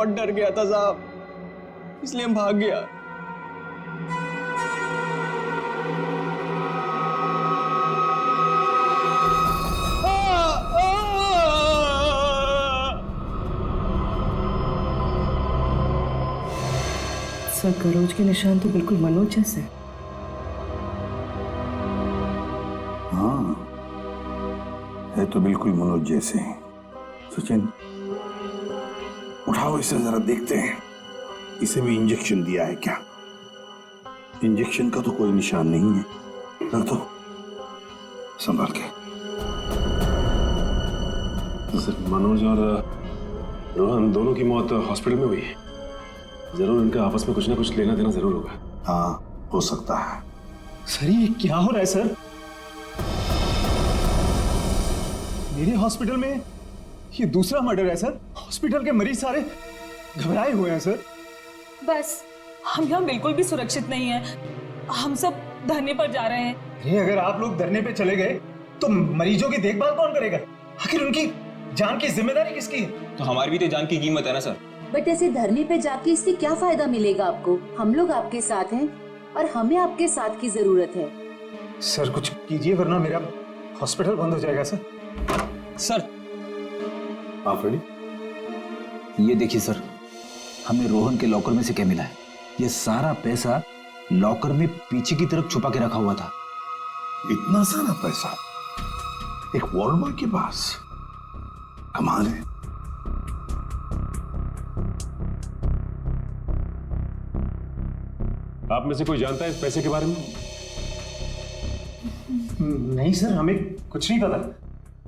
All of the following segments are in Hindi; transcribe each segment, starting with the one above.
बहुत डर गया था साहब, इसलिए भाग गया। सर, गरोज के निशान तो बिल्कुल मनोज जैसे। हाँ, है तो बिल्कुल मनोज जैसे। सचिन, उठाओ इसे जरा देखते हैं, इसे भी इंजेक्शन दिया है क्या? इंजेक्शन का तो कोई निशान नहीं है। रख दो, संभाल के। सर, मनोज और रोहन दोनों की मौत हॉस्पिटल में हुई है। जरूर इनका आपस में कुछ ना कुछ लेना देना जरूर होगा। हाँ, हो सकता है। सर, ये क्या हो रहा है सर? मेरे हॉस्पिटल में ये दूसरा मर्डर है सर। हॉस्पिटल के मरीज सारे घबराए हुए हैं सर। बस, हम यहाँ बिल्कुल भी सुरक्षित नहीं हैं। हम सब धरने पर जा रहे हैं। अरे, अगर आप लोग धरने पे चले गए तो मरीजों की देखभाल कौन करेगा? आखिर उनकी जान की जिम्मेदारी किसकी है? तो हमारी भी तो जान की कीमत है ना सर। बट ऐसे धरने पे जाके इससे क्या फायदा मिलेगा आपको? हम लोग आपके साथ हैं और हमें आपके साथ की जरूरत है। सर, कुछ कीजिए वरना मेरा हॉस्पिटल बंद हो जाएगा सर। सर, आप रेडी? ये देखिए सर, हमें रोहन के लॉकर में से क्या मिला है। ये सारा पैसा लॉकर में पीछे की तरफ छुपा के रखा हुआ था। इतना सारा पैसा एक वॉर्ड बॉय के पास? कमाल है। आप में से कोई जानता है इस पैसे के बारे में? नहीं सर, हमें कुछ नहीं पता।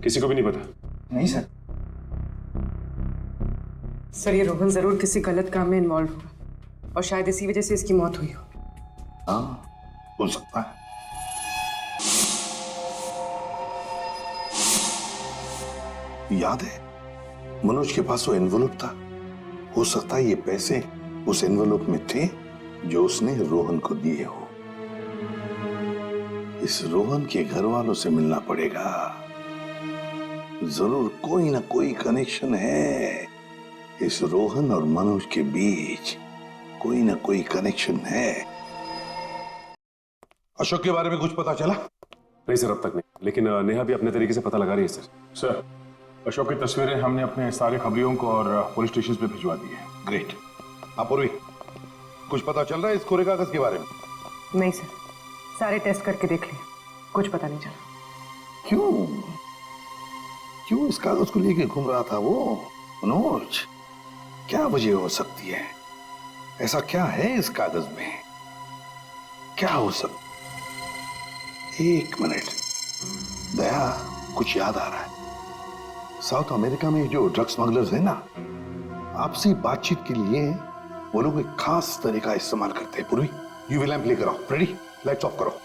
किसी को भी नहीं पता? नहीं सर। सर, ये रोहन जरूर किसी गलत काम में इन्वॉल्व होगा और शायद इसी वजह से इसकी मौत हुई हो। हाँ, हो सकता है। याद है, मनोज के पास वो एनवेलप था। हो सकता है ये पैसे उस एनवेलप में थे जो उसने रोहन को दिए हो। इस रोहन के घर वालों से मिलना पड़ेगा। जरूर कोई ना कोई कनेक्शन है इस रोहन और मनोज के बीच। कोई ना कोई कनेक्शन है। अशोक के बारे में कुछ पता चला? नहीं सर, अब तक नहीं, लेकिन नेहा भी अपने तरीके से पता लगा रही है सर। सर, अशोक की तस्वीरें हमने अपने सारे खबरियों को और पुलिस स्टेशन पे भिजवा दी है। ग्रेट। अपूर्वी, कुछ पता चल रहा है इस कोरे कागज के बारे में? नहीं सर, सारे टेस्ट करके देख लिए, कुछ पता नहीं चला। क्यों क्यों इस कागज को लेके घूम रहा था वो मनोज? क्या वजह हो सकती है? ऐसा क्या है इस कागज में? क्या हो सकता? एक मिनट, दया, कुछ याद आ रहा है। साउथ अमेरिका में जो ड्रग स्मगलर्स है ना, आपसी बातचीत के लिए वो लोग एक खास तरीका इस्तेमाल करते हैं। पूर्वी, यूवी लैंप लेकर आओ। रेडी? लाइट्स ऑफ करो।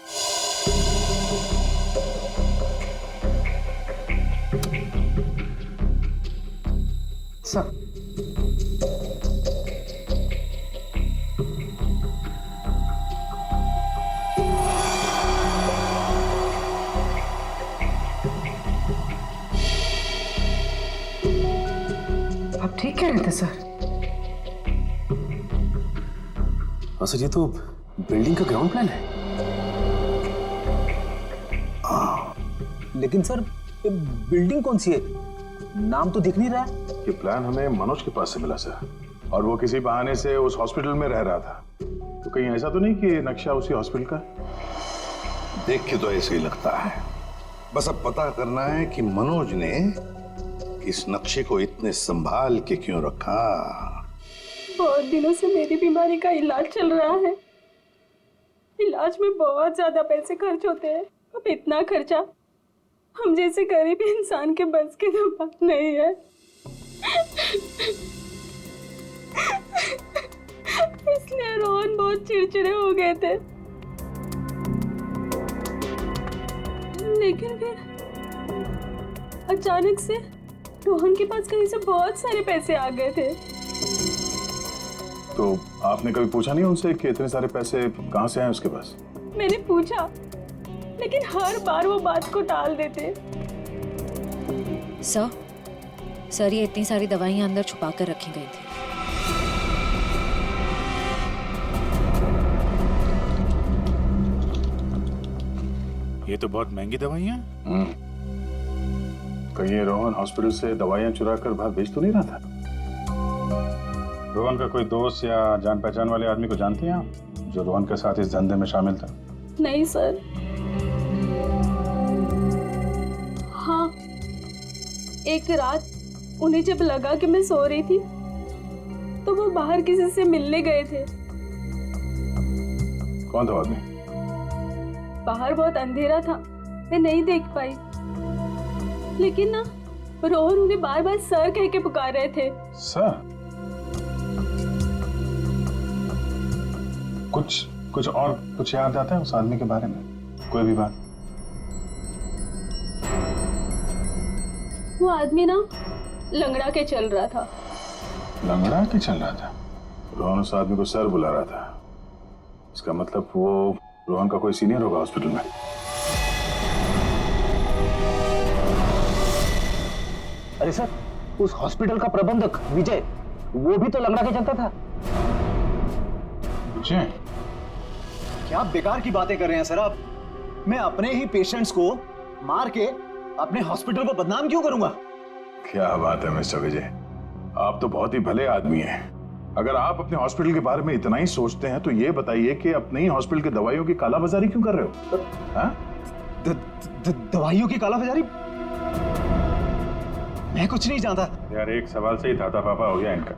सर, आप ठीक कह रहे थे सर? हाँ सर, ये तो बिल्डिंग का ग्राउंड प्लान है। लेकिन सर, ये बिल्डिंग कौन सी है? नाम तो दिख नहीं रहा है। ये प्लान हमें मनोज के पास से मिला सर, और वो किसी बहाने से उस हॉस्पिटल में रह रहा था। तो कहीं ऐसा तो नहीं कि नक्शा उसी हॉस्पिटल का? देख के तो ऐसे ही लगता है। बस अब पता करना है कि मनोज ने इस नक्शे को इतने संभाल के क्यों रखा। बहुत दिनों से मेरी बीमारी का इलाज चल रहा है। इलाज में बहुत ज्यादा पैसे खर्च होते हैं। अब इतना खर्चा हम जैसे गरीब इंसान के बस की तो बात नहीं है। इसलिए रोहन बहुत चिड़चिड़े हो गए थे। लेकिन फिर अचानक से रोहन के पास कहीं से बहुत सारे पैसे आ गए थे। तो आपने कभी पूछा नहीं उनसे कि इतने सारे पैसे कहाँ से आए उसके पास? मैंने पूछा, लेकिन हर बार वो बात को टाल देते। सर, ये इतनी सारी दवाइयां अंदर छुपा कर रखी गई थी। ये तो बहुत महंगी दवाइयाँ हैं। कहीं ये रोहन हॉस्पिटल से दवाइयाँ चुरा कर बाहर बेच तो नहीं रहा था? रोहन का कोई दोस्त या जान पहचान वाले आदमी को जानते हैं आप, जो रोहन के साथ इस धंधे में शामिल था? नहीं सर। हाँ, एक रात उन्हें जब लगा कि मैं सो रही थी तो वो बाहर किसी से मिलने गए थे। कौन था आदमी? बाहर बहुत अंधेरा था, मैं नहीं देख पाई, लेकिन ना रोहन उन्हें बार बार सर कह के पुकार रहे थे। सर? कुछ और कुछ याद आता है उस आदमी के बारे में? कोई भी बात? वो आदमी ना लंगड़ा के चल रहा था। लंगड़ा के चल रहा था? रोहन उस आदमी को सर बुला रहा था, इसका मतलब वो रोहन का कोई सीनियर होगा हॉस्पिटल में। अरे सर, उस हॉस्पिटल का प्रबंधक विजय, वो भी तो लंगड़ा के चलता था। विजय? क्या बेकार की बातें कर रहे हैं सर आप? मैं अपने ही पेशेंट्स को मार के अपने हॉस्पिटल को बदनाम क्यों करूंगा? क्या बात है मिस्टर विजय, आप तो बहुत ही भले आदमी हैं। अगर आप अपने हॉस्पिटल के बारे में इतना ही सोचते हैं तो ये बताइए कि अपने ही हॉस्पिटल की दवाइयों की कालाबाजारी क्यों कर रहे हो? हाँ? दवाइयों की कालाबाजारी? मैं कुछ नहीं जानता यार। एक सवाल से ही ताता पापा हो गया इनका।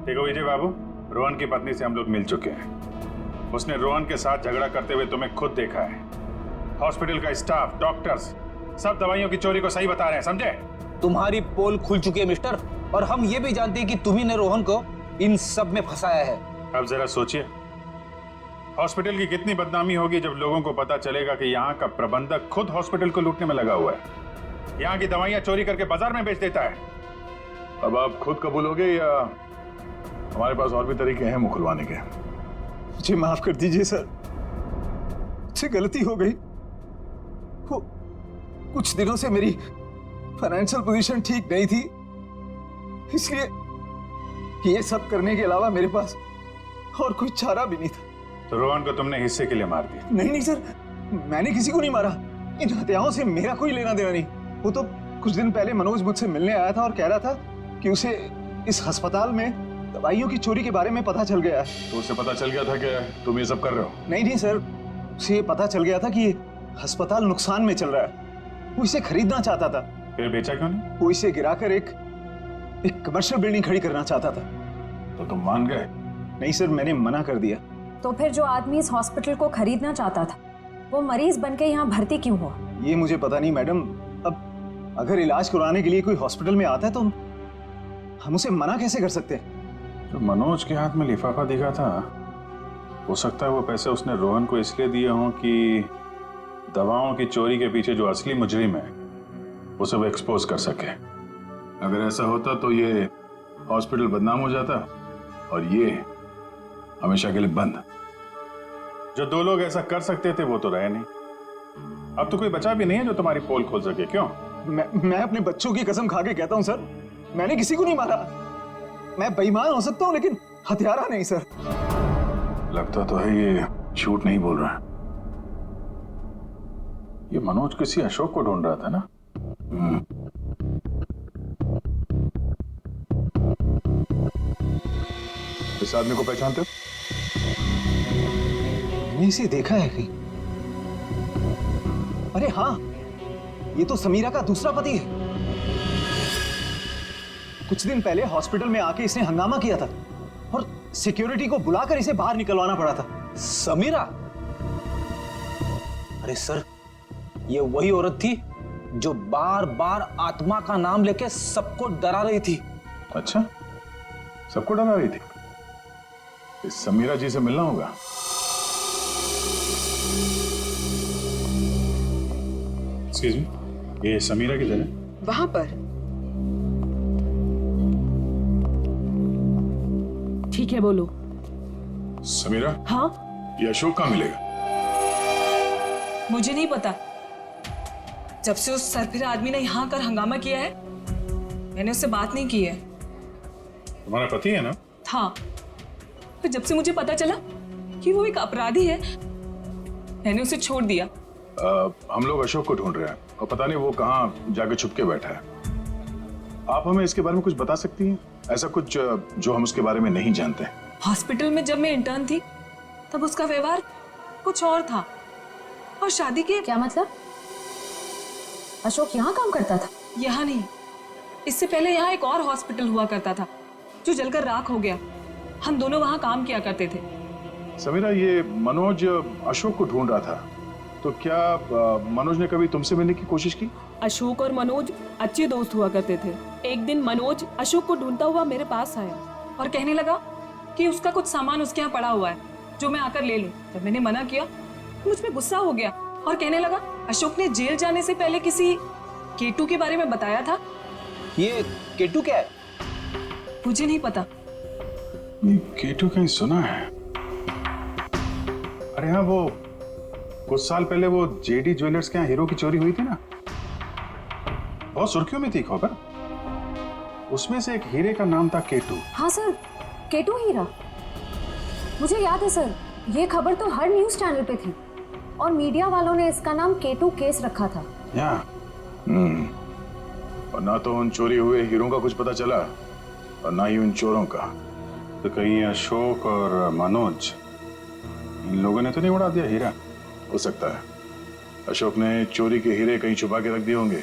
देखो विजय बाबू, रोहन की पत्नी से हम लोग मिल चुके हैं। उसने रोहन के साथ झगड़ा करते हुए तुम्हें खुद देखा है। हॉस्पिटल का स्टाफ, डॉक्टर्स सब दवाइयों की चोरी को सही बता रहे हैं, समझे? तुम्हारी पोल खुल चुकी है मिस्टर, और हम ये भी जानते हैं कि तुम्ही ने रोहन को इन सब में फंसाया है। अब जरा सोचिए, हॉस्पिटल की कितनी बदनामी होगी जब लोगों को पता चलेगा कि यहाँ का प्रबंधक खुद हॉस्पिटल को लूटने में लगा हुआ है, यहाँ की दवाइयाँ चोरी करके बाजार में बेच देता है। अब आप खुद कबूलोगे या हमारे पास और भी तरीके हैं मुंह खुलवाने के? मुझे माफ कर दीजिए सर, मुझसे गलती हो गई। वो कुछ दिनों से मेरी फाइनेंशियल पोजीशन ठीक नहीं थी, इसलिए ये सब करने के अलावा मेरे पास और कोई चारा भी नहीं था। तो रोहन को तुमने हिस्से के लिए मार दिया? नहीं सर, मैंने किसी को नहीं मारा। इन हत्याओं से मेरा कोई लेना देना नहीं। वो तो कुछ दिन पहले मनोज मुझसे मिलने आया था और कह रहा था कि उसे इस अस्पताल में दवाइयों की चोरी के बारे में पता चल गया है। तो उसे पता चल गया था कि तुम ये सब कर रहे हो? नहीं सर, उसे ये पता चल गया था कि अस्पताल नुकसान में चल रहा है। वो इसे खरीदना चाहता था। फिर बेचा क्यों नहीं? वो इसे गिराकर एक कमर्शियल बिल्डिंग खड़ी करना चाहता था। तो तुम मान गए? नहीं सर, मैंने मना कर दिया। तो फिर जो आदमी इस हॉस्पिटल को खरीदना चाहता था वो मरीज बनके यहाँ भर्ती क्यों हुआ? ये मुझे पता नहीं मैडम। अब अगर इलाज करवाने के लिए कोई हॉस्पिटल में आता है तो हम उसे मना कैसे कर सकते हैं? जो मनोज के हाथ में लिफाफा दिखा था, हो सकता है वो पैसे उसने रोहन को इसलिए दिए हों कि दवाओं की चोरी के पीछे जो असली मुजरिम है उसे वो एक्सपोज कर सके। अगर ऐसा होता तो ये हॉस्पिटल बदनाम हो जाता और ये हमेशा के लिए बंद। जो दो लोग ऐसा कर सकते थे वो तो रहे नहीं। अब तो कोई बचा भी नहीं है जो तुम्हारी पोल खोल सके। क्यों? मैं अपने बच्चों की कसम खा के कहता हूं सर, मैंने किसी को नहीं मारा। मैं बेईमान हो सकता हूं लेकिन हत्यारा नहीं सर। लगता तो है ये झूठ नहीं बोल रहा है। ये मनोज किसी अशोक को ढूंढ रहा था ना? इस आदमी को पहचानते हो? मैंने इसे देखा है कहीं। अरे हाँ, ये तो समीरा का दूसरा पति है। कुछ दिन पहले हॉस्पिटल में आके इसने हंगामा किया था और सिक्योरिटी को बुलाकर इसे बाहर निकलवाना पड़ा था। समीरा? अरे सर, ये वही औरत थी जो बार बार आत्मा का नाम लेके सबको डरा रही थी। अच्छा, सबको डरा रही थी? इस समीरा जी से मिलना होगा। एक्सक्यूज मी, ये समीरा किधर है? वहां पर। ठीक है, बोलो। समीरा? हाँ? ये अशोक कहाँ मिलेगा? मुझे नहीं पता। जब से उस सरफिरा आदमी ने यहाँ कर हंगामा किया है मैंने उससे बात नहीं की है। तुम्हारा पति है ना? था, फिर जब से मुझे पता चला कि वो एक अपराधी है मैंने उसे छोड़ दिया। हम लोग अशोक को ढूंढ रहे हैं और पता नहीं वो कहाँ जाके छुप के बैठा है। आप हमें इसके बारे में कुछ बता सकती हैं? ऐसा कुछ जो हम उसके बारे में नहीं जानते। हॉस्पिटल में जब मैं इंटर्न थी तब उसका व्यवहार कुछ और था, और शादी के क्या मतलब? अशोक यहाँ काम करता था? यहाँ नहीं, इससे पहले यहाँ एक और हॉस्पिटल हुआ करता था जो जलकर राख हो गया। हम दोनों वहाँ काम किया करते थे। समीरा, ये मनोज अशोक को ढूंढ रहा था, तो क्या मनोज ने कभी तुमसे मिलने की कोशिश की? अशोक और मनोज अच्छे दोस्त हुआ करते थे। एक दिन मनोज अशोक को ढूंढता हुआ मेरे पास आया और कहने लगा कि उसका कुछ सामान उसके यहाँ पड़ा हुआ है जो मैं आकर ले लूं। जब मैंने मना किया तो मुझ पे गुस्सा हो गया और कहने लगा अशोक ने जेल जाने से पहले किसी केटू के बारे में बताया था। ये केटू क्या है? मुझे नहीं पता। ये केटू कहीं सुना है। अरे हाँ, वो कुछ साल पहले वो जेडी ज्वेलर्स के यहाँ हीरो की चोरी हुई थी ना, बहुत सुर्खियों में थी खबर। उसमें से एक हीरे का नाम था केटू। हाँ सर, केटू हीरा, मुझे याद है सर। ये खबर तो हर न्यूज चैनल पे थी और मीडिया वालों ने इसका नाम केटू केस रखा था। और ना तो उन चोरी हुए हीरों का कुछ पता चला और ना ही उन चोरों का। तो कहीं अशोक और मनोज, इन लोगों ने तो नहीं उड़ा दिया हीरा? हो सकता है अशोक ने चोरी के हीरे कहीं छुपा के रख दिए होंगे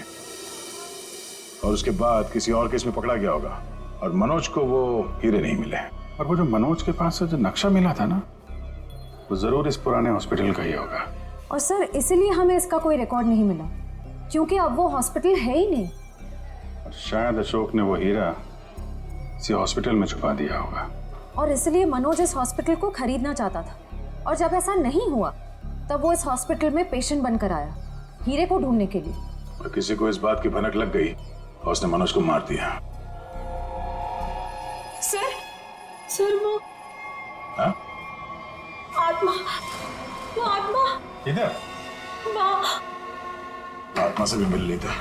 और उसके बाद किसी और केस में पकड़ा गया होगा और मनोज को वो हीरे नहीं मिले। और वो जो मनोज के पास से जो नक्शा मिला था ना, वो जरूर इस पुराने हॉस्पिटल का ही होगा। और सर इसीलिए हमें इसका कोई रिकॉर्ड नहीं मिला, क्योंकि अब वो हॉस्पिटल है ही नहीं। और शायद अशोक ने वो हीरा किसी हॉस्पिटल में छुपा दिया होगा। और इसलिए मनोज इस हॉस्पिटल को खरीदना चाहता था, और जब ऐसा नहीं हुआ तब वो इस हॉस्पिटल में पेशेंट बनकर आया हीरे को ढूंढने के लिए। और किसी को इस बात की भनक लग गई और उसने मनोज को मार दिया। सर वो हाँ? आत्मा, वो आत्मा इधर आत्मा से भी मिल लेता।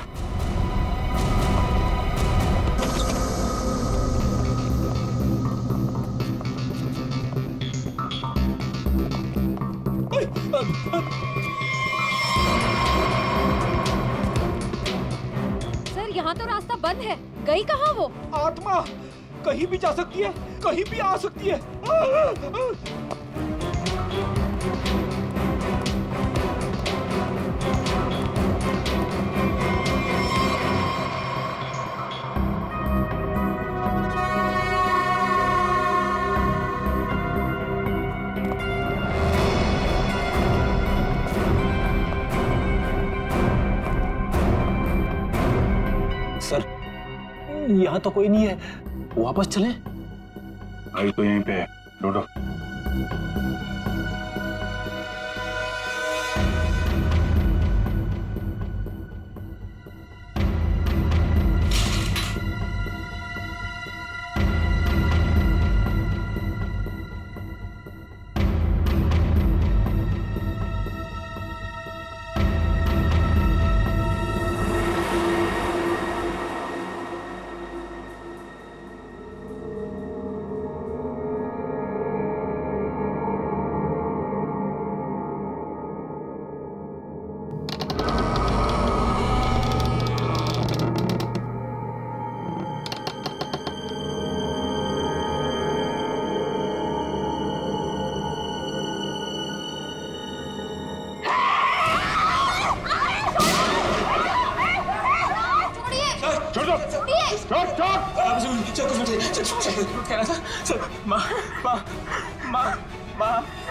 सर यहाँ तो रास्ता बंद है, गई कहाँ वो? आत्मा कहीं भी जा सकती है, कहीं भी आ सकती है। सर, यहाँ तो कोई नहीं है, वापस चलें? आई तो यहीं पे है, ढूंढो।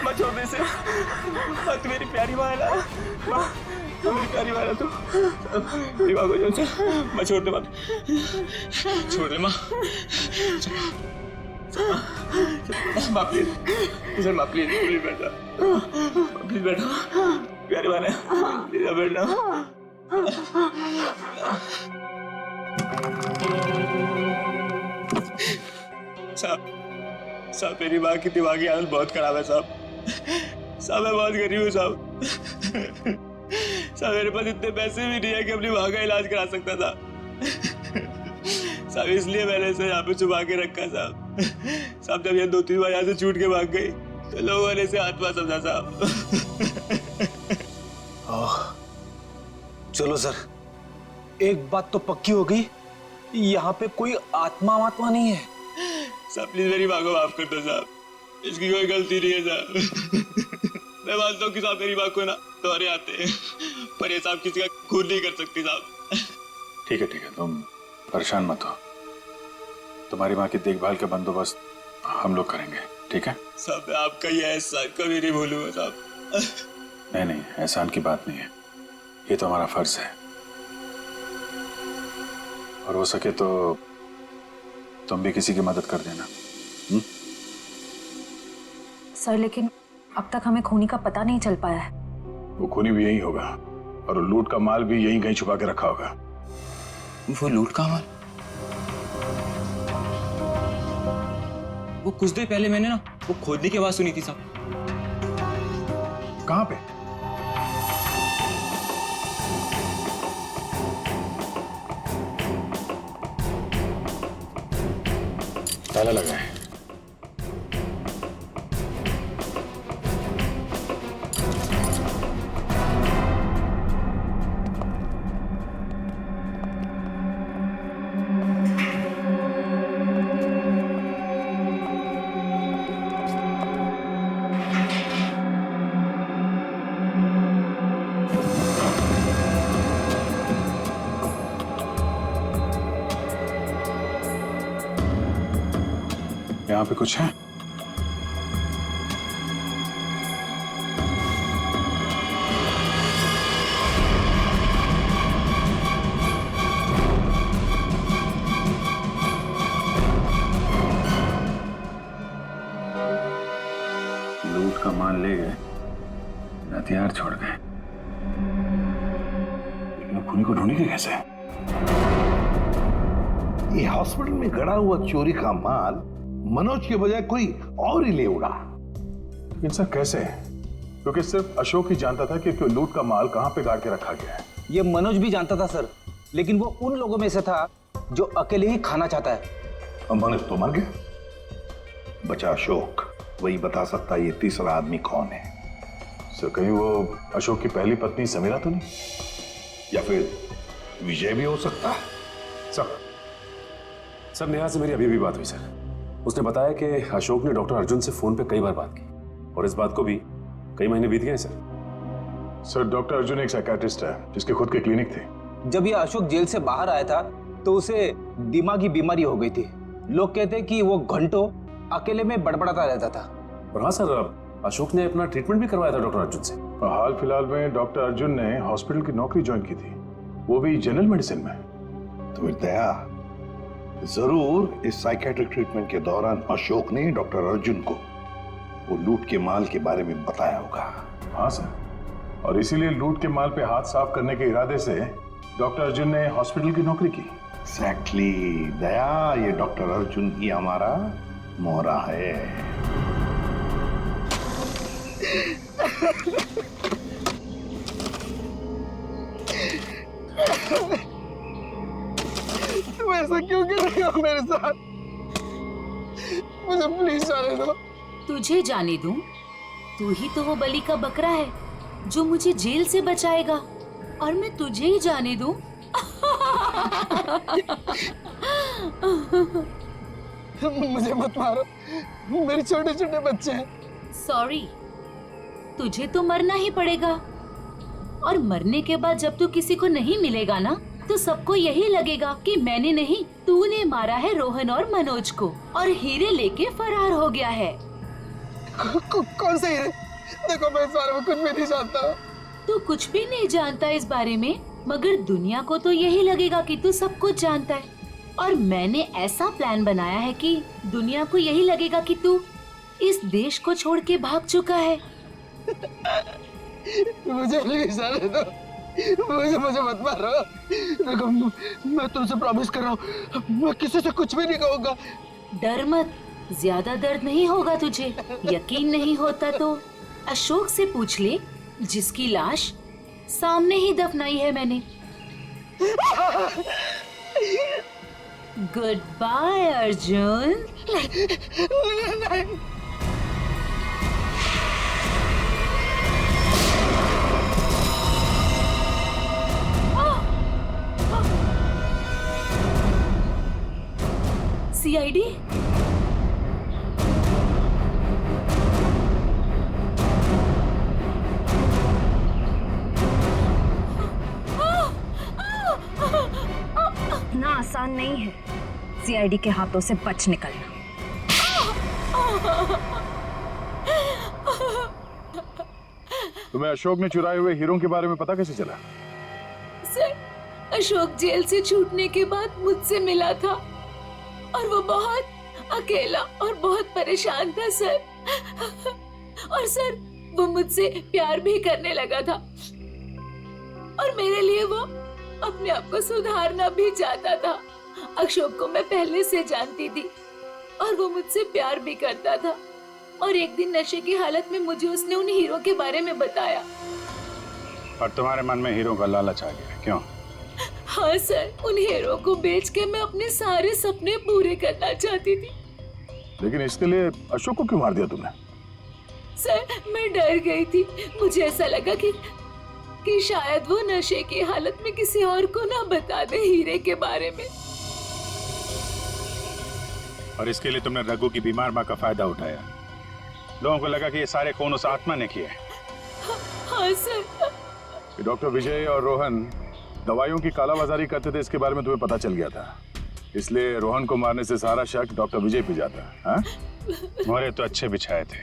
माँ छोड़ दे इसे। तू मेरी प्यारी माँ है ना, माँ मेरी प्यारी माँ है तू। मेरी माँ को माँ छोड़ दे, माँ छोड़ दे माँ। माँ प्लीज, माँ प्लीज प्लीज बैठा, प्लीज बैठा, प्यारी माँ है, प्लीज बैठना। साहब मेरी माँ की दिमागी हालत बहुत खराब है साहब। मैं बहुत गरीब हूँ साहब। मेरे पास इतने पैसे भी नहीं है कि अपनी माँ का इलाज करा सकता था साहब, इसलिए मैंने इसे यहाँ पे छुपा के रखा साहब। जब ये 2-3 बार यहाँ से छूट के भाग गई तो लोगों ने इसे आत्मा समझा साहब। चलो सर, एक बात तो पक्की हो गई, यहाँ पे कोई आत्मा वात्मा नहीं है। साहब प्लीज मेरी माँ को माफ कर दो साहब, इसकी कोई गलती नहीं है साहब। मैं मानता हूँ कि साहब मेरी माँ को ना दौरे आते हैं, पर ये साहब किसी का खून नहीं कर सकती साहब। ठीक है, तुम परेशान मत हो। तुम्हारी माँ की देखभाल का बंदोबस्त हम लोग करेंगे, ठीक है? साहब मैं आपका ये एहसान कभी नहीं भूलूंगा साहब। नहीं, एहसान की बात नहीं है, ये तो हमारा फर्ज है। और हो सके तो तुम भी किसी की मदद कर देना। सर लेकिन अब तक हमें खूनी का पता नहीं चल पाया है। वो खूनी भी यही होगा और लूट का माल भी यहीं कहीं छुपा के रखा होगा। वो लूट का माल? वो कुछ देर पहले मैंने ना वो खोदने की आवाज सुनी थी साहब। कहाँ पे? ताला लगा है। यहाँ पे कुछ है? लूट का माल ले गए, हथियार छोड़ गए, लेकिन खूनी को ढूंढेंगे कैसे? ये हॉस्पिटल में गड़ा हुआ चोरी का माल मनोज के बजाय कोई और ही ले उड़ा। लेकिन सर कैसे? क्योंकि सिर्फ अशोक ही जानता था कि लूट का माल कहां पे गाड़ के रखा गया है। ये मनोज भी जानता था सर, लेकिन वो उन लोगों में से था जो अकेले ही खाना चाहता है। मनोज तो मर गया, बचा अशोक, वही बता सकता है ये तीसरा आदमी कौन है। सर कहीं वो अशोक की पहली पत्नी समीरा तो नहीं? या फिर विजय भी हो सकता है। सर नेहा से मेरी अभी भी बात हुई सर। उसने बताया कि अशोक ने डॉक्टर अर्जुन से फोन पे कई बार बात की और इस बात को भी कई महीने बीत गए सर। डॉक्टर अर्जुन एक साइकियाट्रिस्ट है जिसके खुद के क्लिनिक थे। जब ये अशोक जेल से बाहर आया था तो उसे दिमागी बीमारी हो गई थी। लोग कहते हैं कि वो घंटों अकेले में बड़बड़ाता रहता था। और हाँ सर, अशोक ने अपना ट्रीटमेंट भी करवाया था डॉक्टर अर्जुन से। हाल फिलहाल में डॉक्टर अर्जुन ने हॉस्पिटल की नौकरी ज्वाइन की थी, वो भी जनरल मेडिसिन में। तो दया, जरूर इस साइकेट्रिक ट्रीटमेंट के दौरान अशोक ने डॉक्टर अर्जुन को वो लूट के माल के बारे में बताया होगा। हाँ सर, और इसीलिए लूट के माल पे हाथ साफ करने के इरादे से डॉक्टर अर्जुन ने हॉस्पिटल की नौकरी की। एग्जैक्टली दया, ये डॉक्टर अर्जुन ही हमारा मोहरा है। तुम ऐसा क्यों कर रहे हो मेरे साथ? मुझे प्लीज जाने दो। तुझे जाने दूं? तू ही तो वो बलि का बकरा है जो मुझे जेल से बचाएगा, और मैं तुझे ही जाने दूं? मुझे मत मारो, मेरे छोटे छोटे बच्चे हैं। सॉरी, तुझे तो मरना ही पड़ेगा, और मरने के बाद जब तू किसी को नहीं मिलेगा ना, तो सबको यही लगेगा कि मैंने नहीं, तूने मारा है रोहन और मनोज को, और हीरे लेके फरार हो गया है। कौन से हीरे? देखो मैं इस बारे में कुछ भी नहीं जानता। तू कुछ भी नहीं जानता इस बारे में, मगर दुनिया को तो यही लगेगा कि तू सब कुछ जानता है, और मैंने ऐसा प्लान बनाया है कि दुनिया को यही लगेगा कि तू इस देश को छोड़ के भाग चुका है। मुझे प्लीज जाने दो, मुझे मत मारो। देखो मैं तुमसे प्रॉमिस कर रहा हूँ, मैं किसी से कुछ भी नहीं कहूँगा। डर मत, ज्यादा दर्द नहीं होगा तुझे। यकीन नहीं होता तो अशोक से पूछ ले, जिसकी लाश सामने ही दफनाई है मैंने। Good bye Arjun. सीआईडी के हाथों से बच निकलना। तुम्हें अशोक ने चुराए हुए हीरों के बारे में पता कैसे चला? सर, अशोक जेल से छूटने के बाद मुझसे मिला था और वो बहुत अकेला और बहुत परेशान था सर। और सर, वो मुझसे प्यार भी करने लगा था और मेरे लिए वो अपने आप को सुधारना भी चाहता था। अशोक को मैं पहले से जानती थी और वो मुझसे प्यार भी करता था। और एक दिन नशे की हालत में मुझे उसने उन हीरो के बारे में बताया। और तुम्हारे मन में हीरो का लालच आ गया, क्यों? हाँ सर, उन हीरो को बेच के मैं अपने सारे सपने पूरे करना चाहती थी। लेकिन इसके लिए अशोक को क्यों मार दिया तुमने? सर, मैं डर गई थी। मुझे ऐसा लगा कि शायद वो नशे की हालत में किसी और को ना बता दे हीरे के बारे में। और इसके लिए तुमने रघु की बीमार माँ का फायदा उठाया। लोगों को लगा कि ये सारे खून उस आत्मा ने किए। हाँ सर। डॉक्टर विजय और रोहन दवाइयों की कालाबाजारी करते थे, इसके बारे में तुम्हें पता चल गया था। इसलिए रोहन को मारने से सारा शक डॉक्टर विजय पे जाता। हाँ? मोहरे तो अच्छे बिछाए थे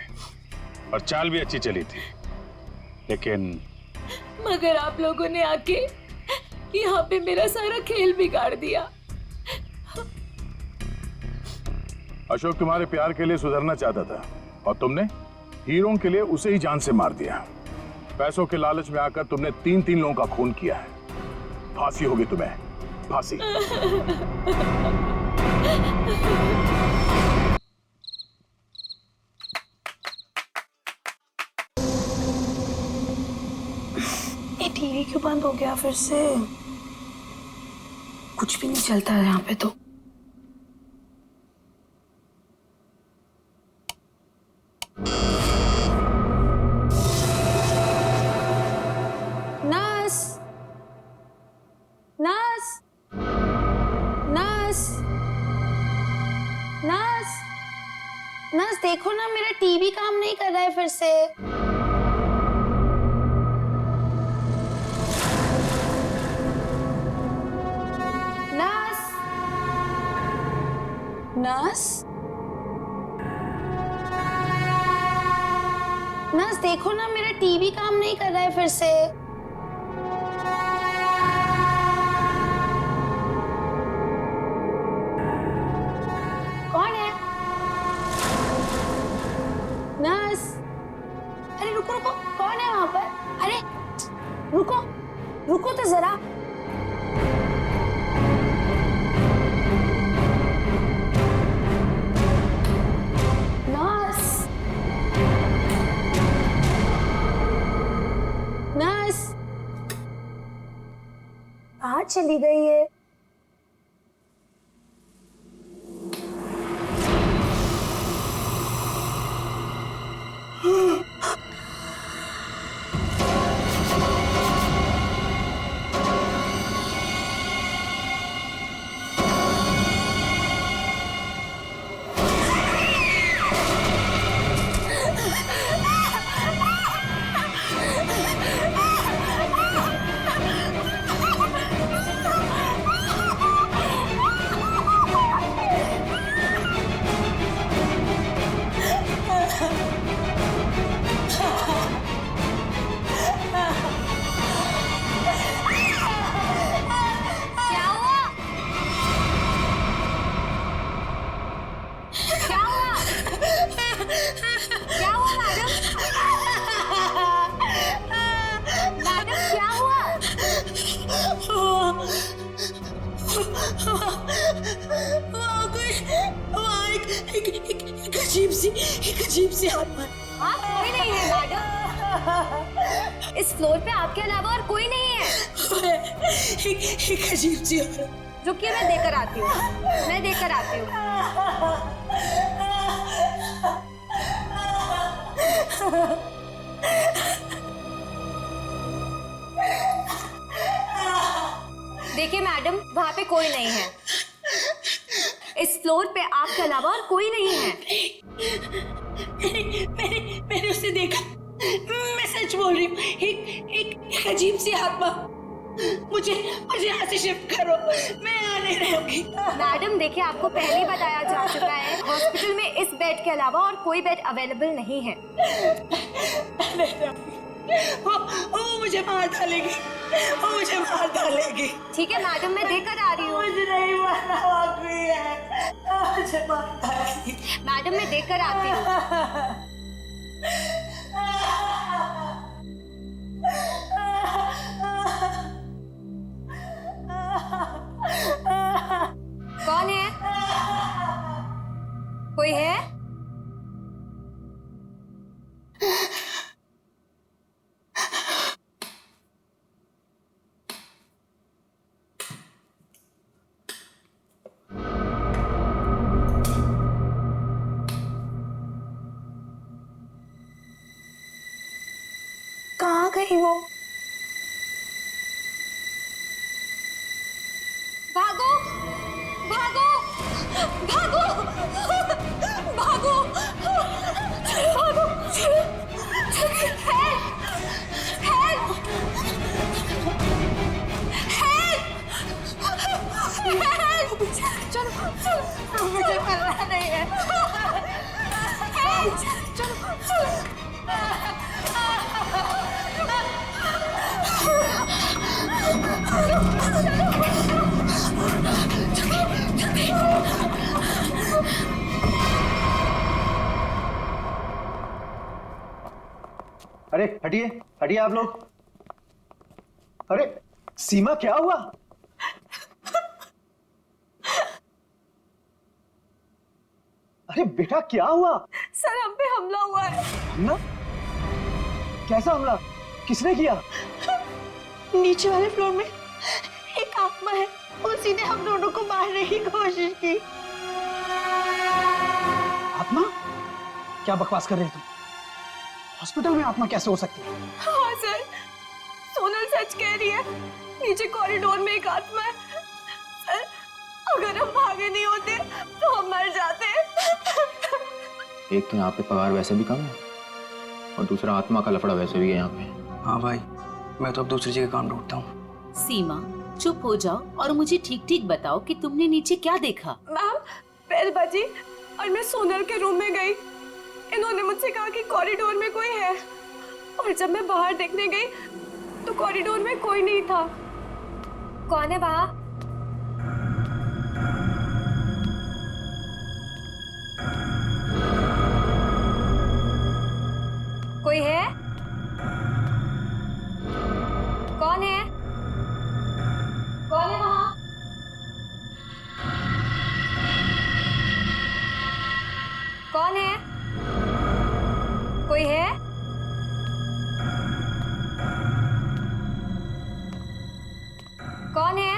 और चाल भी अच्छी चली थी, लेकिन मगर आप लोगों ने आके यहाँ पे मेरा सारा खेल बिगाड़ दिया। अशोक तुम्हारे प्यार के लिए सुधरना चाहता था और तुमने हीरों के लिए उसे ही जान से मार दिया। पैसों के लालच में आकर तुमने 3 लोगों का खून किया है। फांसी होगी तुम्हें, फांसी। ये टीवी क्यों बंद हो गया फिर से? कुछ भी नहीं चलता है यहाँ पे तो। नर्स देखो ना, मेरा टीवी काम नहीं कर रहा है फिर से। नर्स, नर्स, नर्स देखो ना, मेरा टीवी काम नहीं कर रहा है फिर से। कौन है? नर्स, अरे रुको रुको, कौन है वहां पर? अरे रुको रुको तो जरा। नर्स, नर्स कहाँ चली गई है? एक अजीब सी आत्मा। आप कोई नहीं है मैडम, इस फ्लोर पे आपके अलावा और कोई नहीं है। एक अजीब सी औरत। रुकिए, मैं देकर आती हूँ, मैं देकर आती हूँ। देखिए मैडम, वहाँ पे कोई नहीं है। इस फ्लोर पे आपके अलावा और कोई नहीं है। मैंने उसे देखा, मैं सच बोल रही हूँ। एक अजीब सी आत्मा मुझे मुझे यहाँ से शिफ्ट करो, मैं यहाँ नहीं रहूंगी। मैडम देखिए, आपको पहले ही बताया जा चुका है, हॉस्पिटल में इस बेड के अलावा और कोई बेड अवेलेबल नहीं है। वो मुझे मार डालेगी, वो मुझे मार डालेगी। ठीक है मैडम, मैं देकर आ रही हूँ। मुझे नहीं मारना बाकी है, मुझे मार डालेगी। मैडम मैं देकर आती हूँ। कौन है? कोई है? कहाँ गई वो? भागो भागो भागो भागो भागो, हेल्प हेल्प हेल्प, चलो मुझे मरना नहीं है। चलो अरे हटिए हटिए आप लोग। अरे सीमा क्या हुआ? अरे बेटा क्या हुआ? सर हम पे हमला हुआ है। हमला? कैसा हमला? किसने किया? नीचे वाले फ्लोर में एक आत्मा है, उसी ने हम दोनों को मारने की कोशिश की। आत्मा? क्या बकवास कर रहे तुम? हॉस्पिटल में आत्मा कैसे हो सकती है? हाँ सर, सोनल सच कह रही है, नीचे कॉरिडोर में एक आत्मा है। सर अगर हम भागे नहीं होते तो हम मर जाते। एक तो यहाँ पे पगार वैसे भी कम है और दूसरा आत्मा का लफड़ा वैसे भी है यहाँ पे। हाँ भाई, मैं तो अब दूसरी जगह काम ढूंढता हूँ। सीमा चुप हो जाओ और मुझे ठीक ठीक बताओ कि तुमने नीचे क्या देखा। मैम बेल बजी और मैं सोनल के रूम में गई। इन्होंने मुझसे कहा कि कॉरिडोर में कोई है, और जब मैं बाहर देखने गई तो कॉरिडोर में कोई नहीं था। कौन है वहाँ? कोई है? कौन है? कौन है वहाँ? कौन है? कोई है? कौन है?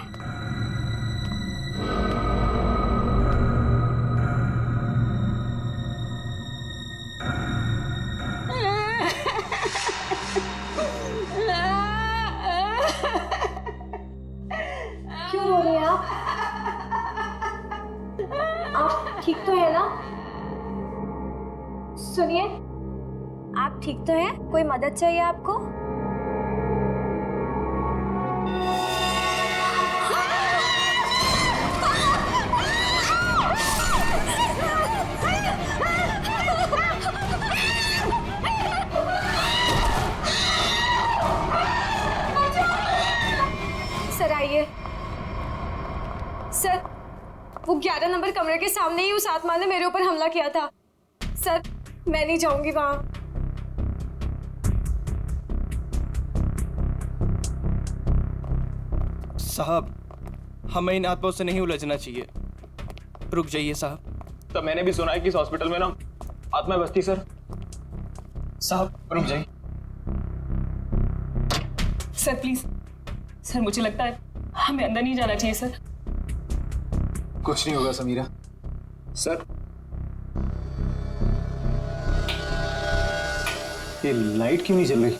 क्यों रो रहे हैं आप? आप ठीक तो है ना? सुनिए, आप ठीक तो हैं? कोई मदद चाहिए आपको? सर आइए। सर वो 11 नंबर कमरे के सामने ही उस आत्मा ने मेरे ऊपर हमला किया था। सर मैं नहीं जाऊंगी वहां। साहब हमें इन आत्माओं से नहीं उलझना चाहिए, रुक जाइए साहब। तो मैंने भी सुना है कि इस हॉस्पिटल में ना आत्मा बसती। सर साहब रुक जाइए। सर प्लीज, सर मुझे लगता है हमें अंदर नहीं जाना चाहिए सर। कुछ नहीं होगा समीरा। सर ये लाइट क्यों नहीं जल रही?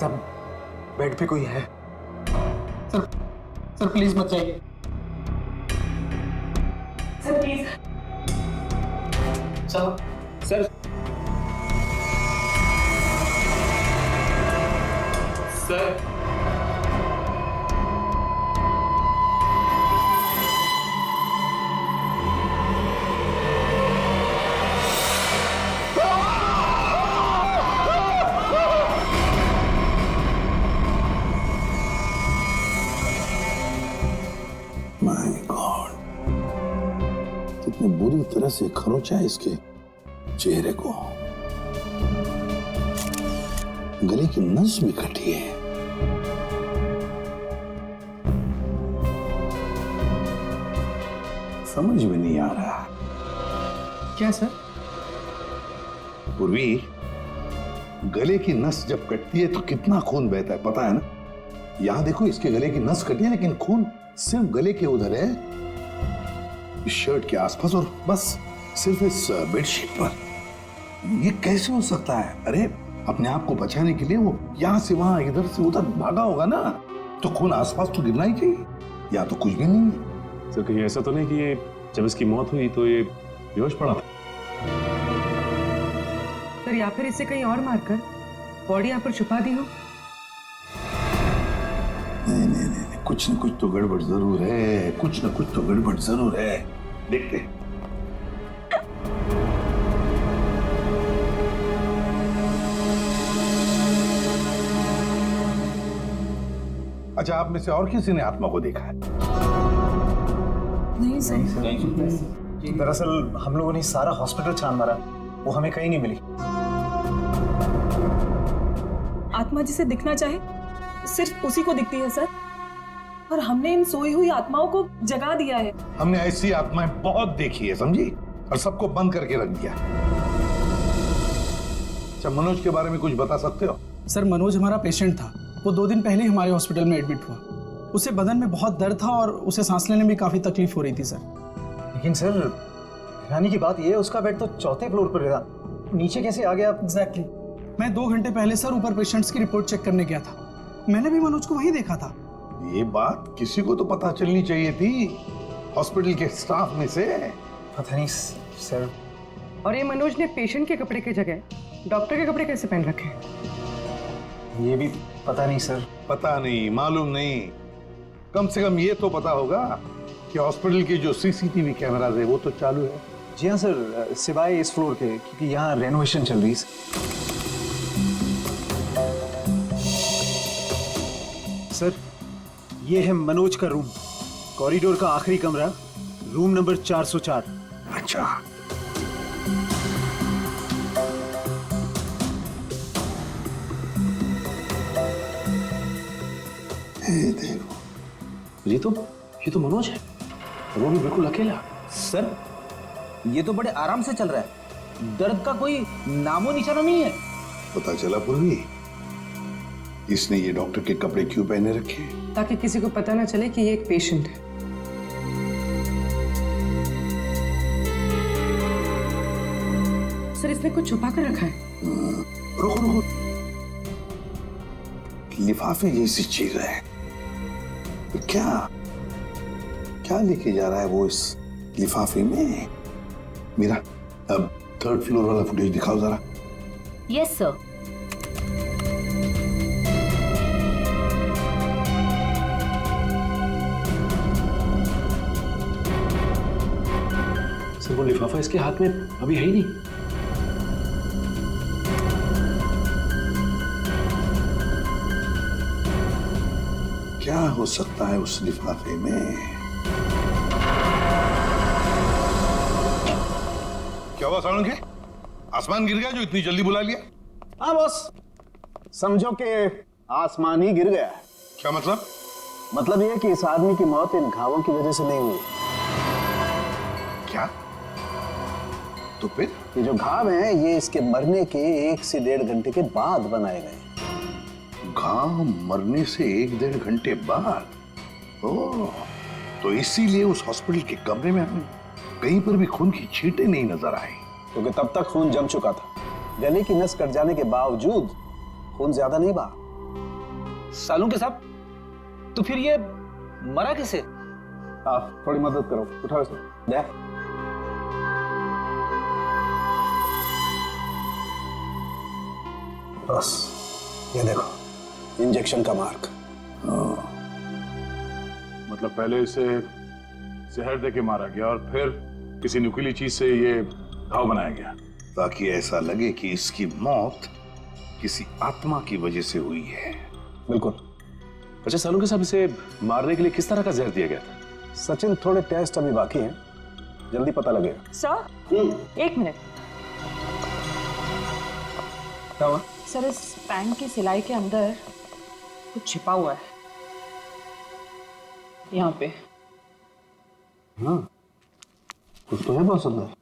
लगता है बेड पे कोई है। सर प्लीज मत जाइए। Sir please. Sir sir my God, कितनी बुरी तरह से खरोचा है इसके चेहरे को। गले की नस भी कटी है। समझ में नहीं आ रहा। क्या सर? पूर्वी, गले की नस जब कटती है तो कितना खून बहता है पता है ना? यहां देखो, इसके गले की नस कटी है लेकिन खून सिर्फ गले के उधर है, इस शर्ट के आसपास, और बस सिर्फ इस बेडशीट पर। ये कैसे हो सकता है? अरे अपने आप को बचाने के लिए वो यहां से वहां इधर से उधर भागा होगा ना, तो खून आसपास तो गिरना ही चाहिए, या तो कुछ भी नहीं है। सर कहीं ऐसा तो नहीं कि ये जब इसकी मौत हुई तो ये बेहोश पड़ा था? सर या फिर इसे कहीं और मारकर बॉडी यहाँ पर छुपा दी हो। नहीं, कुछ न कुछ तो गड़बड़ जरूर है, कुछ न कुछ तो गड़बड़ जरूर है। देखते हैं। अच्छा, आप में से और किसी ने आत्मा को देखा है? नहीं सर। दरअसल हम लोगों ने सारा हॉस्पिटल छान मारा, वो हमें कहीं नहीं मिली। आत्मा जिसे दिखना चाहे सिर्फ उसी को दिखती है सर, और हमने इन सोई हुई आत्माओं को जगा दिया है। हमने ऐसी आत्माएं बहुत देखी है, समझी, और सबको बंद करके रख दिया। अच्छा, मनोज के बारे में कुछ बता सकते हो? सर मनोज हमारा पेशेंट था। वो 2 दिन पहले हमारे हॉस्पिटल में एडमिट हुआ। उसे बदन में बहुत दर्द था और उसे सांस लेने में काफी तकलीफ हो रही थी सर। लेकिन सर हैरानी की बात यह है, उसका बेड तो 4थे फ्लोर पर था, नीचे कैसे आ गया? एग्जैक्टली। मैं 2 घंटे पहले सर ऊपर पेशेंट्स की रिपोर्ट चेक करने गया था। मैंने भी मनोज को वहीं देखा था। ये बात किसी को तो पता चलनी चाहिए थी, हॉस्पिटल के स्टाफ में से। पता नहीं सर। और ये मनोज ने पेशेंट के कपड़े की जगह डॉक्टर के कपड़े कैसे पहन रखे? ये भी पता नहीं सर। पता नहीं, मालूम नहीं, कम से कम ये तो पता होगा कि हॉस्पिटल के जो सीसीटीवी कैमरास है वो तो चालू है। जी हाँ सर, सिवाय इस फ्लोर के, क्योंकि यहाँ रेनोवेशन चल रही है। सर ये है मनोज का रूम, कॉरिडोर का आखिरी कमरा, रूम नंबर 404। अच्छा, देखो, ये तो मनोज है, वो भी बिल्कुल अकेला। सर ये तो बड़े आराम से चल रहा है, दर्द का कोई नामो निशाना नहीं है। पता चला पूर्वी, इसने ये डॉक्टर के कपड़े क्यों पहने रखे? ताकि किसी को पता ना चले कि ये एक पेशेंट है। सर इसने कुछ छुपा कर रखा है। रुको, लिफाफे जैसी चीज है, क्या लेके जा रहा है वो इस लिफाफे में? मेरा अब 3rd फ्लोर वाला फुटेज दिखाओ जरा। Yes sir. सर वो लिफाफा इसके हाथ में अभी है ही नहीं। क्या हो सकता है उस लिफाफे में? क्या हुआ सालुंखे? आसमान गिर गया जो इतनी जल्दी बुला लिया? हाँ बॉस, समझो कि आसमान ही गिर गया है। क्या मतलब? मतलब यह कि इस आदमी की मौत इन घावों की वजह से नहीं हुई। क्या? तो फिर? ये जो घाव हैं ये इसके मरने के 1 से 1.5 घंटे के बाद बनाए गए। घाव मरने से 1-1.5 घंटे बाद? ओह, तो इसीलिए उस हॉस्पिटल के कमरे में हमें कहीं पर भी खून की छींटें नहीं नजर आई। क्योंकि तब तक खून जम चुका था। गले की नस कट जाने के बावजूद खून ज्यादा नहीं बहा। सालू के साहब, तो फिर ये मरा कैसे? आप थोड़ी मदद करो, उठाओ इसे। दे। बस ये देखो, इंजेक्शन का मार्क। मतलब पहले इसे जहर देके मारा गया और फिर किसी नुकीली चीज से ये घाव बनाया गया, ताकि ऐसा लगे कि इसकी मौत किसी आत्मा की वजह से हुई है। बिल्कुल। अच्छा सालू के साहब, इसे मारने के लिए किस तरह का जहर दिया गया था? सचिन, थोड़े टेस्ट अभी बाकी हैं, जल्दी पता लगेगा। सर, एक मिनट। क्या हुआ? सर, इस पैंट की सिलाई के अंदर कुछ छिपा हुआ है, यहाँ पे। हाँ, कुछ तो है बहुत सुंदर।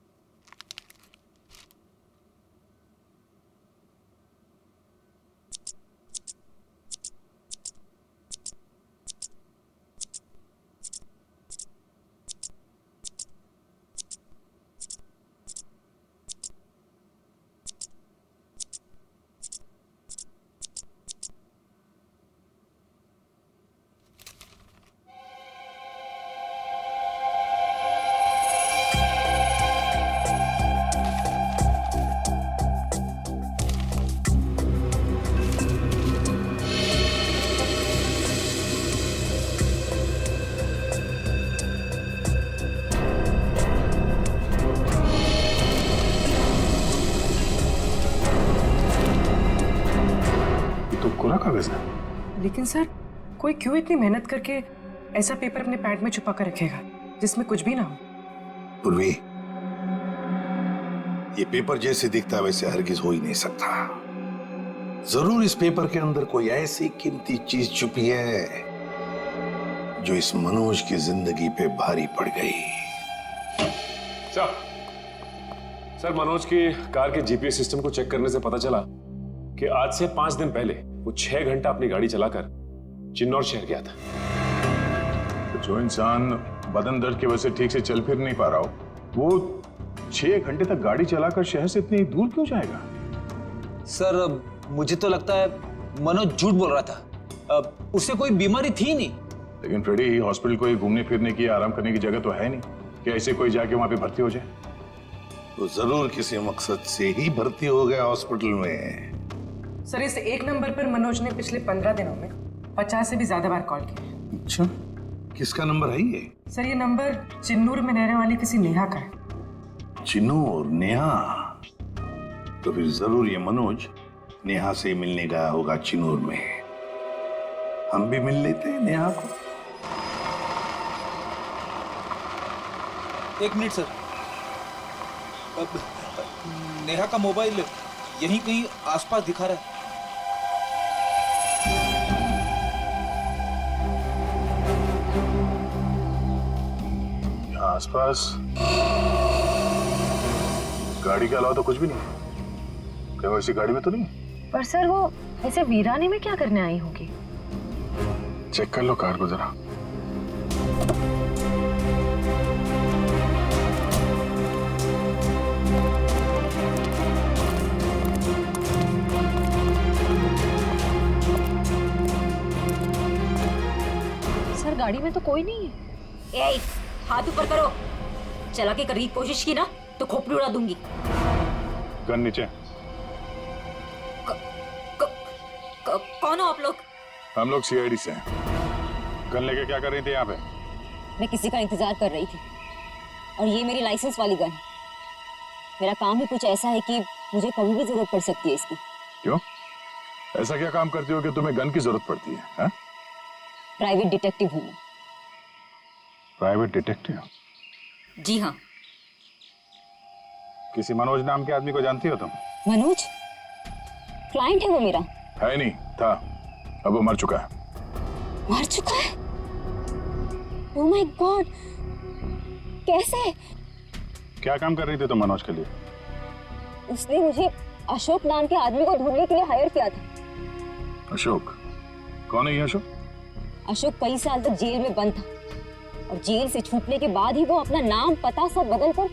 कोरा कागज है। लेकिन सर, कोई क्यों इतनी मेहनत करके ऐसा पेपर अपने पैंट में छुपा कर रखेगा जिसमें कुछ भी ना हो? पूर्वी, ये पेपर जैसे दिखता है वैसे हरगिज हो ही नहीं सकता। जरूर इस पेपर के अंदर कोई ऐसी कीमती चीज छुपी है जो इस मनोज की जिंदगी पे भारी पड़ गई। सर, मनोज की कार के जीपीएस सिस्टम को चेक करने से पता चला कि आज से 5 दिन पहले वो 6 घंटा अपनी गाड़ी चलाकर चिन्नौर शहर गया था। तो जो इंसान बदन दर्द की वजह से ठीक से चल फिर नहीं पा रहा हो, वो 6 घंटे तक गाड़ी चलाकर शहर से इतनी दूर क्यों जाएगा? सर, मुझे तो लगता है मनोज झूठ बोल रहा था। उसे कोई बीमारी थी नहीं। लेकिन फ्रेडी, हॉस्पिटल कोई घूमने फिरने की, आराम करने की जगह तो है नहीं कि ऐसे कोई जाके वहां पे भर्ती हो जाए। तो जरूर किसी मकसद से ही भर्ती हो गया हॉस्पिटल में। सर, इस एक नंबर पर मनोज ने पिछले 15 दिनों में 50 से भी ज्यादा बार कॉल किया। अच्छा, किसका नंबर है ये? सर, ये नंबर चिन्नूर में रहने वाली किसी नेहा का है। चिन्नूर? नेहा? तो फिर जरूर ये मनोज नेहा से मिलने गया होगा चिन्नूर में। हम भी मिल लेते हैं नेहा को। एक मिनट सर, नेहा का मोबाइल यहीं कहीं आसपास दिखा रहा है। आसपास गाड़ी के अलावा तो कुछ भी नहीं। क्या वो इसी गाड़ी में तो नहीं? पर सर, वो ऐसे वीराने में क्या करने आई होगी? चेक कर लो कार को जरा। सर, गाड़ी में तो कोई नहीं है। ए, हाथ ऊपर करो। चला के करने की कोशिश की ना तो खोपड़ी उड़ा दूंगी। गन नीचे। कौन हो आप लोग? हम लोग सीआईडी से हैं। गन लेके क्या कर रही थी यहाँ पे? मैं किसी का इंतजार कर रही थी और ये मेरी लाइसेंस वाली गन है। मेरा काम ही कुछ ऐसा है कि मुझे कभी भी जरूरत पड़ सकती है इसकी। क्यों? ऐसा क्या काम करती हो कि तुम्हें गन की जरूरत पड़ती है? हा? प्राइवेट डिटेक्टिव हूँ मैं। Private detective? जी हाँ। किसी मनोज नाम के आदमी को जानती हो तुम? मनोज? क्लाइंट है वो मेरा। है नहीं, था। अब वो मर चुका है। मर चुका है? ओह माय गॉड, कैसे? क्या काम कर रही थी तुम मनोज के लिए? उसने मुझे अशोक नाम के आदमी को ढूंढने के लिए हायर किया था। अशोक? कौन है ये अशोक? अशोक कई साल तक जेल में बंद था और जेल से छूटने के बाद ही वो अपना नाम पता सब बदल कर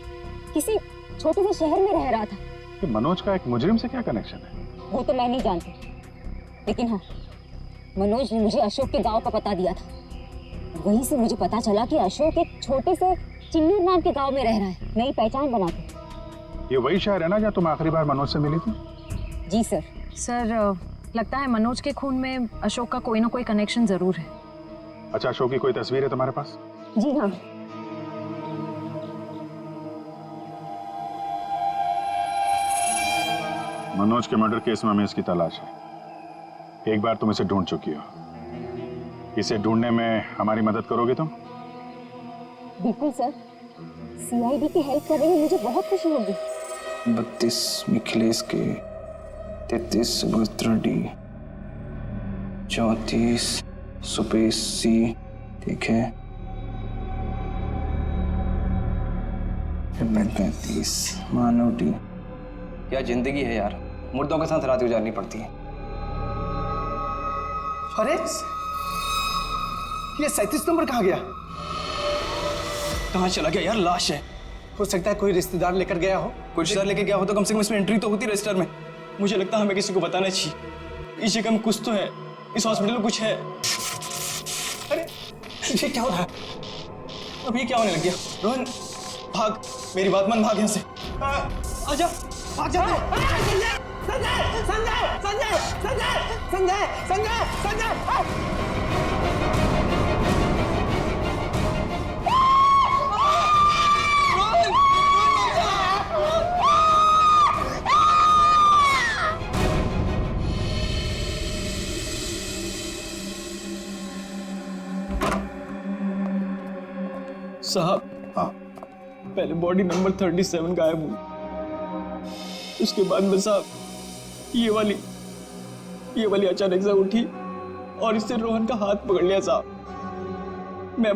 किसी छोटे से शहर में रह रहा था। कि मनोज का एक मुजरिम से क्या कनेक्शन है? वो तो मैं नहीं जानती, लेकिन हाँ, मनोज ने मुझे अशोक के गांव का पता दिया था। वहीं से मुझे पता चला कि अशोक एक छोटे से चिन्नूर नाम के गांव में रह रहा है, नई पहचान बना के। ये वही शहर है ना जहाँ तुम आखिरी बार मनोज से मिली थी? जी सर। सर लगता है मनोज के खून में अशोक का कोई ना कोई कनेक्शन जरूर है। अच्छा, अशोक की कोई तस्वीर है तुम्हारे पास? जी हाँ। मनोज के मर्डर केस में हमें इसकी तलाश है। एक बार तुम इसे ढूंढ चुकी हो, इसे ढूंढने में हमारी मदद करोगे तुम? बिल्कुल सर, सीआईडी की हेल्प करेंगे, मुझे बहुत खुशी होगी। 32 मिखिलेश के, 33 सुभद्रा डी, 34 सुपेश सी, ठीक है, 35 मानव डी। क्या जिंदगी है यार, मुर्दों के साथ रात गुजारनी पड़ती है। अरे ये 37 नंबर कहाँ गया? कहाँ चला गया यार? लाश है। हो सकता है कोई रिश्तेदार लेकर गया हो। कोई रिश्तेदार लेके गया हो तो कम से कम इसमें एंट्री तो होती रजिस्टर में। मुझे लगता है हमें किसी को बताना चाहिए। इस जगह में कुछ तो है, इस हॉस्पिटल में कुछ है। अरे ये क्या हो रहा है? अब ये क्या होने लग गया? रोहन भाग, मेरी बात मान, भाग यहाँ से। आजा, भाग जा। संजय संजय संजय संजय संजय संजय संजय साहब, पहले बॉडी नंबर 37 गायब हुई, उसके बाद में साहब ये वाली अचानक से उठी और इससे रोहन का हाथ पकड़ लिया साहब। मैं